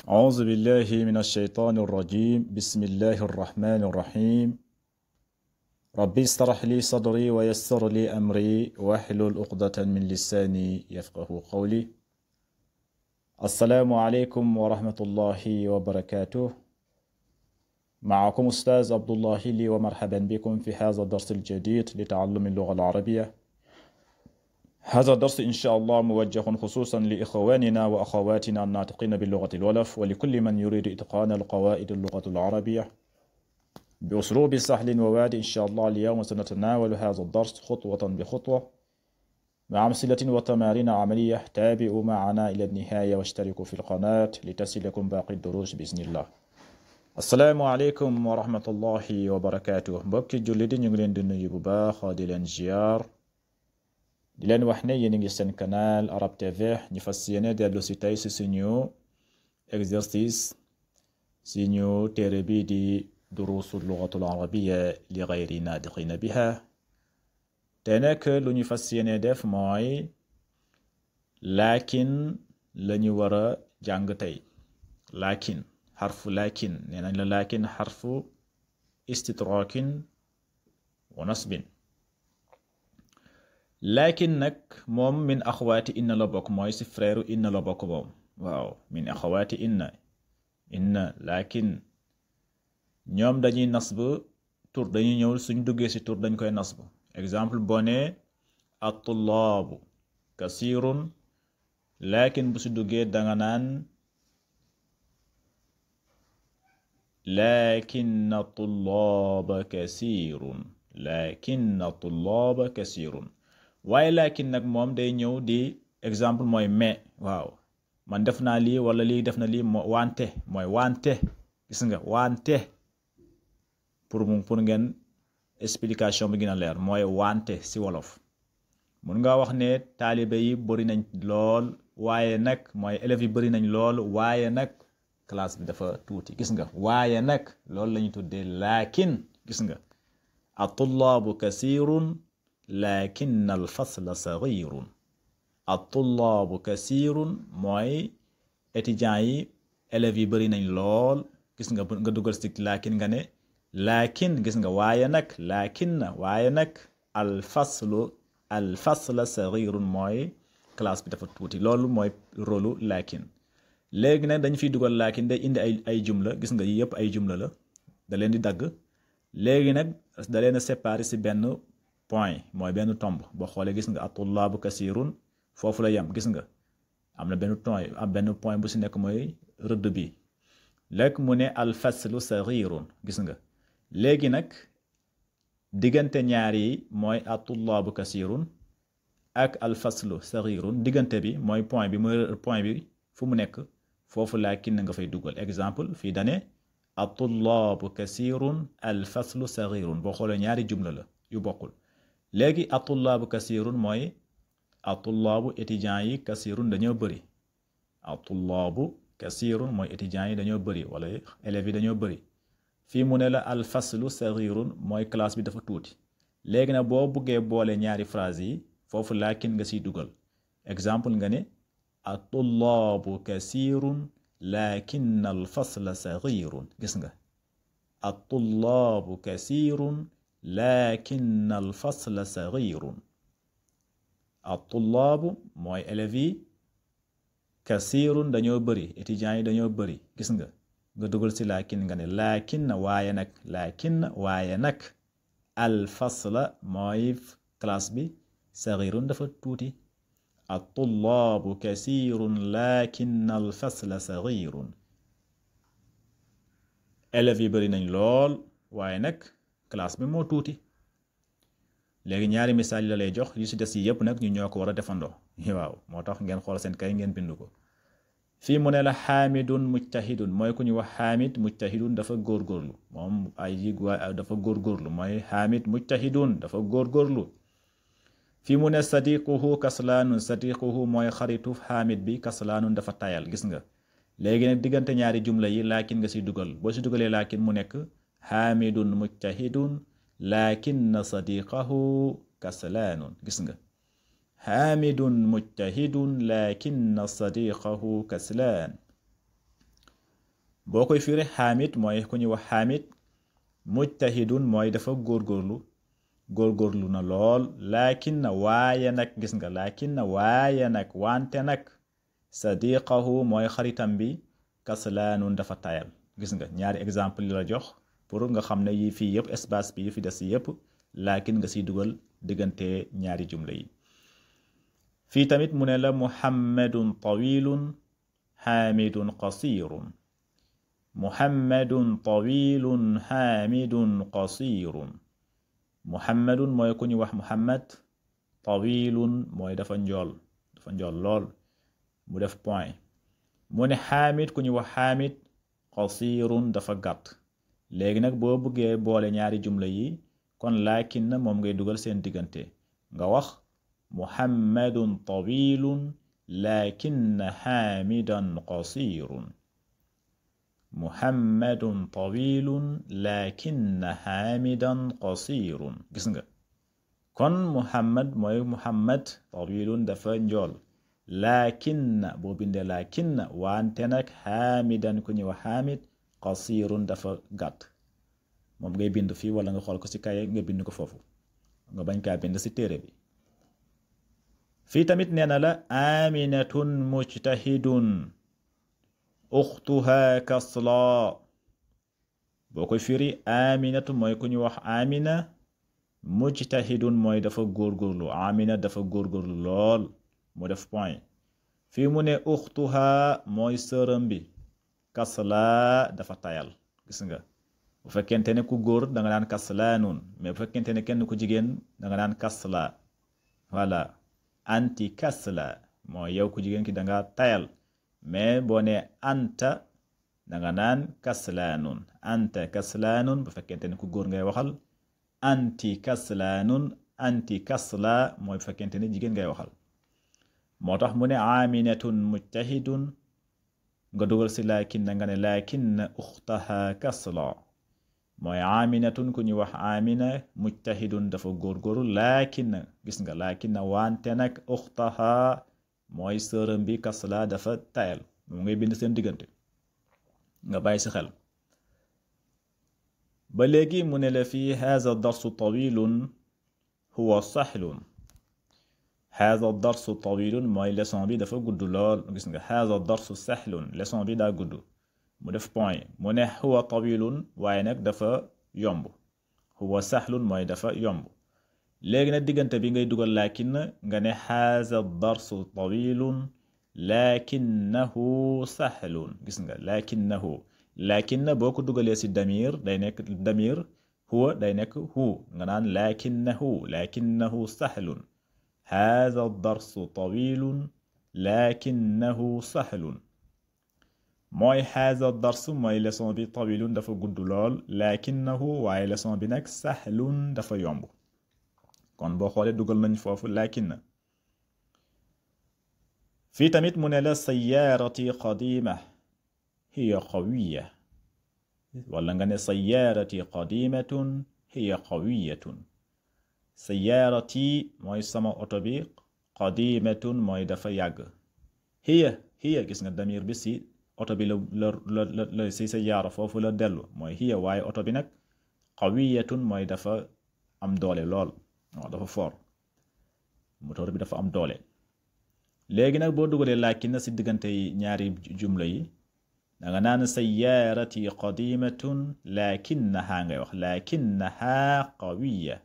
أعوذ بالله من الشيطان الرجيم بسم الله الرحمن الرحيم ربي اشرح لي صدري ويسر لي أمري واحلل عقدة من لساني يفقه قولي. السلام عليكم ورحمة الله وبركاته. معكم أستاذ عبد الله لي ومرحبا بكم في هذا الدرس الجديد لتعلم اللغة العربية. هذا الدرس إن شاء الله موجه خصوصا لإخواننا وأخواتنا الناطقين باللغة الولف ولكل من يريد إتقان القواعد اللغة العربية بأسلوب سهل وواد. إن شاء الله اليوم سنتناول هذا الدرس خطوة بخطوة مع أمثلة وتمارين عملية. تابعوا معنا إلى النهاية واشتركوا في القناة لتصلكم باقي الدروس بإذن الله. Assalaamu aleykum wa rahmatullahi wa barakatuh. Mbokki jullit yi ñu ngi leen di nuyu bu baax di leen ziar di leen wax ne yéen a ngi seen canal Arab TV. ñu fas yéene dellu si tey si suñu exercice suñu téere bi di durusu lugatul arabiyya li gayri naatiqina biha. te nekk lu ñu fas yéene def mooy laakin la ñu war a jàng tey. laakin xarfu laakin nee nañ la laakin xarfu istidraakin wa nasbin. laakin nag moom min axawaati inna la bokk, mooy si frère inna la bokk moom. waaw min axawaati inna laakin ñoom dañuy nasb tur, dañuy ñëw suñ duggee si tur dañ koy nasb. exemple boo ne at-tullaabu kasirun, laakin bu si duggee danga naan laakinna tullaaba kasirun, laakinna tullaaba kasirun. waaye laakin nag moom day ñëw di exemple mooy mais. waaw man def naa lii wala lii def na lii, wante mooy wante. gis nga wante pour ngeen explication bi gën a leer mooy wante si wolof. mun nga wax ne taalibe yi bëri nañ lool waaye nag mooy élèves yi bëri nañ lool waaye nag classe bi dafa tuuti. gis nga waaye nag loolu la ñu tuddee laakin. gis nga at-tullaabu kasirun laakin al-fasla saghirun. at-tullaabu kasirun mooy étudiants yi élèves yi bëri nañ lool. gis nga nga dugal si laakin nga ne laakin. gis nga waaye nag laakin na waaye nag al-fasla saghirun mooy classe bi dafa tuuti. loolu mooy rôlu laakin. léegi nag dañ fiy dugal laakin day indi ay jumla. gis nga yi yëpp ay jumla la, da leen di dagg. léegi nag da leen a séparer si benn point, mooy benn tomb. boo xoolee gis nga at-tullaabu kasirun foofu la yem. gis nga am na benn point bu si nekk mooy rëdd bi. léegi mu ne al-faslu saghirun. gis nga léegi nag diggante ñaar yi mooy at-tullaabu kasirun ak al-faslu saghirun. diggante bi mooy point bi fu mu nekk foofu laakin nga fay dugal. exemple fii dane at-tullaabu kasirun al-faslu saghirun. boo xoolee ñaari jumla la yu bokkul. léegi at-tullaabu kasirun mooy at-tullaabu étudiants yi kasirun dañoo bëri. at-tullaabu kasirun mooy étudiants yi dañoo bëri wala élèves yi dañoo bëri. fii mu ne la al-faslu saghirun mooy classe bi dafa tuuti. léegi nag boo buggee boole ñaari phrase yi foofu laakin nga siy dugal. exemple nga ne at-tullaabu kasirun laakinna al-fasla saghirun. gis nga at-tullaabu kasirun laakinna al-fasla saghirun. at-tullaabu mooy élèves yi kasirun dañoo bëri, étudiants yi dañoo bëri. gis nga dugal si laakin nga ne laakinna waaye nag al-fasla mooy classe bi saghirun dafa tuuti. at-tullaabu kasirun laakinna al-fasla saghirun. élèves yi bëri nañ lool waaye nag classe bi moo tuuti. léegi ñaari misaal yi la lay jox, yu si des yi yëpp nag ñu ñoo ko war a defandoo. waaw moo tax ngeen xool seen kay ngeen bindu ko. fii mu ne la xaamidun mujtahidun mooy ku ñu wax xaamid mujtahidun dafa góorgóorlu. moom dafa góorgóorlu mooy xaamid mujtahidun dafa góorgóorlu. fii mu ne sadiquhu kaslaanun, sadiquhu mooy xaritu xaamid bi, kaslaanun dafa tayal. gis nga léegi nag diggante ñaari jumla yi laakin nga si dugal. boo si dugalee laakin mu nekk xaamidun mujtahidun laakinna sadiqahu kaslaanun. gis nga حامد مجتهد لكن صديقه كسلان. boo koy firi xaamid mooy ku ñuy wax xaamid mujtahidun mooy dafa góorgóorlu na lool laakin na waaye nag gis nga laakin na waaye nag wante nag sadiqahu mooy xaritam bi kaslaanun dafa tayal gis nga ñaari exemple yi la jox pour nga xam ne yi fii yëpp espace bi yi fi des yëpp laakin nga siy dugal diggante ñaari jumla yi fii tamit mu ne la muhammadun tawilun xaamidun qasirun muhammadun tawilun xaamidun qasirun muhammadun mooy ku ñu wax muhammad tawilun mooy dafa njool lool mu def point mu ne xaamid ku ñu wax xaamid qasirun dafa gàtt léegi nag boo bëggee boole ñaari jumla yi kon laakin na moom ngay dugal seen diggante nga wax muhammadun tawilun laakinna xaamidan qasirun muhammadun tawilun laakinna xaamidan qasirun gis nga kon muhammad mooy muhammad tawilun dafa njool laakinna boo bindee laakinna wante nag xaamidan ku ñuy wax xaamid qasirun dafa gàtt moom ngay bind fii wala nga xool ko ci kaye nga bind ko foofu nga bañ kaa bind ci téere bi fii tamit nee na la aminatun mujtahidun uxtuha kasla boo koy firi aminatu mooy ku ñu wax amina mujtahidun mooy dafa góorgóorlu amina dafa góorgóorlu lool mu def point fii mu ne uxtuha mooy sërëm bi kasla dafa tayal gis nga bu fekkente ne ku góor da nga naan kaslaanun mais bu fekkente ne kenn ku jigéen da nga naan kasla voilà anti kasla mooy yow ku jigéen ki da nga tayal mais boo ne anta da nga naan kaslaanun anta kaslaanun bu fekkente ne ku góor ngay waxal anti kaslaanun anti kasla mooy bu fekkente ne jigéen ngay waxal moo tax mu ne aminatun mujtahidun nga dugal si laakin na nga ne laakin uxtaha kasla mooy aminatun ku ñu wax amina mujtahidun dafa góorgóorlu laakin gis nga laakin wante nag uxtaha mooy sërëm bi kasla dafa tayal moom ngay bind seen diggante nga bàyyi si xel ba léegi mu ne la fii haza darsu tawilun huwa sahlun haza darsu tawilun mooy leçon bi dafa gudd lool gis nga haza darsu sahlun leçon bi daa gudd mu def point mu ne huwa tawilun waaye nag dafa yomb huwa sahlun mooy dafa yomb léegi nag diggante bi ngay dugal laakin nga ne haza darsu tawilun lakinnahu sahlun gis nga lakinna boo ko dugalee si damir day nekk damir huwa day nekk hu nga naan lakinnahu sahlun haza darsu tawilun lakinnahu sahlun mooy haza darsu mooy leçon bi tawilun dafa gudd lool lakinnahu waaye leçon bi nag sahlun dafa yomb kon boo xoolee dugal nañ foofu lakinna fii tamit mu ne la sayyarati qadima hiya qawiya wala nga ne sayyarati qadimatun hiya qawiyatun sayyarati mooy sama oto bi qadimatun mooy dafa yàgg hiya gis nga damir bi si oto bi la si sayyara foofu la dellu mooy hiya waaye oto bi nag qawiyatun mooy dafa am doole lool waaw dafa fort moteur bi dafa am doole léegi nag boo dugalee laakin si diggante ñaari jumla yi da nga naan sayyarati qadimatun lakinnaha ngay wax lakinnaha qawiya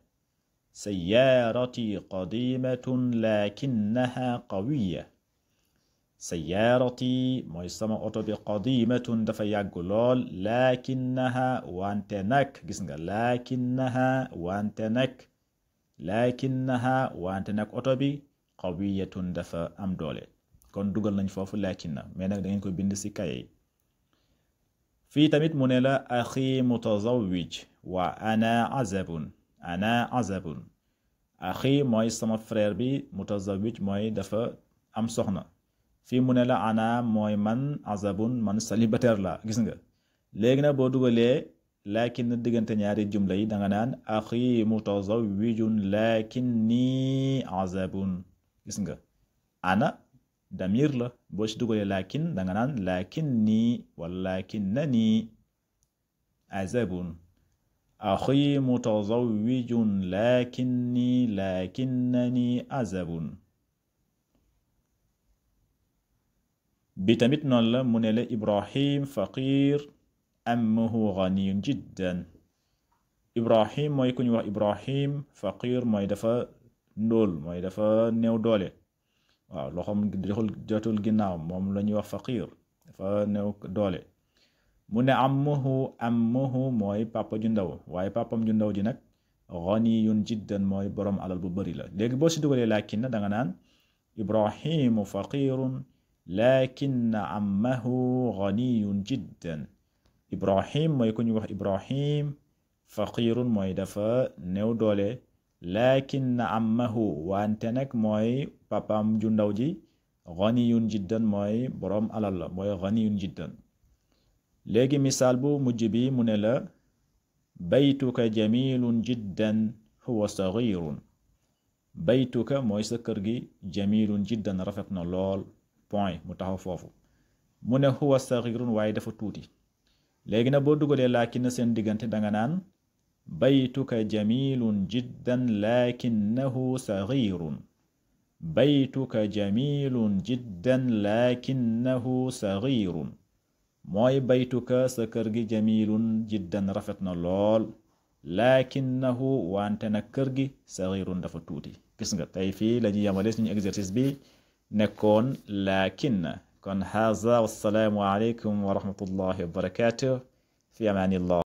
sayyarati qadimatun lakinnaha qawiya sayyarati mooy sama oto bi qadimatun dafa yàgg lool lakinnaha wante nag gis nga lakinnaha wante nag oto bi qawiyatun dafa am doole kon dugal nañ foofu lakinna mais nag da ngeen ko bind ci kaye fii tamit mu ne la axi mutazawwij wa ana azabun axi mooy sama frère bi mutazawwij mooy dafa am soxna fii mu ne la ana mooy man azabun man célibataire la gis nga léegi nag boo dugalee lakin diggante ñaari jumla yi danga naan axi mutazawwijun lakinni azabun gis nga ana damir la boo ci dugalee lakin da nga naan lakinni wala lakinnani azabun axi mutazawwijun lakinnani azabun bi tamit noonu la mu ne la Ibrahim faqir ammuhu ghaniyun jiddan Ibrahim mooy ku ñu wax Ibrahim faqir mooy dafa ndóol mooy dafa néew doole waaw loxoom jotul ginnaaw moom la ñuy wax faqir dafa néew doole mu ne ammuhu mooy papa ju ndaw waaye papam ju ndaw ji nag ghaniyun jiddan mooy borom alal bu bari la léegi boo si dugalee lakin da nga naan Ibrahimu faqirun lakin ammahu ghaniyun jiddan Ibrahim mooy ku ñu wax Ibrahim faqirun mooy dafa néew doole lakin ammahu wante nag mooy papam ju ndaw ji ghaniyun jiddan mooy borom alal la mooy ghaniyun jiddan léegi misaal bu mujj bi mu ne la baytuka jamilun jiddan huwa saghirun baytuka mooy sa kër gi jamilun jiddan rafet na lool point mu taxaw foofu mu ne huwa saghirun waaye dafa tuuti léegi nag boo dugalee laakin seen diggante danga naan baytuka jamilun jiddan lakinnahu saghirun baytuka jamilun jiddan lakinnahu saghirun mooy baytuka sa kër gi jamilun jiddan rafet na lool lakinnahu wante nag kër gi saghirun dafa tuuti gis nga tey fii la ñuy yamale suñu exercice bi nekkoon lakin kon haza wassalaamu aleykum wa rahmatullahi wa barakatuh fi amaanillah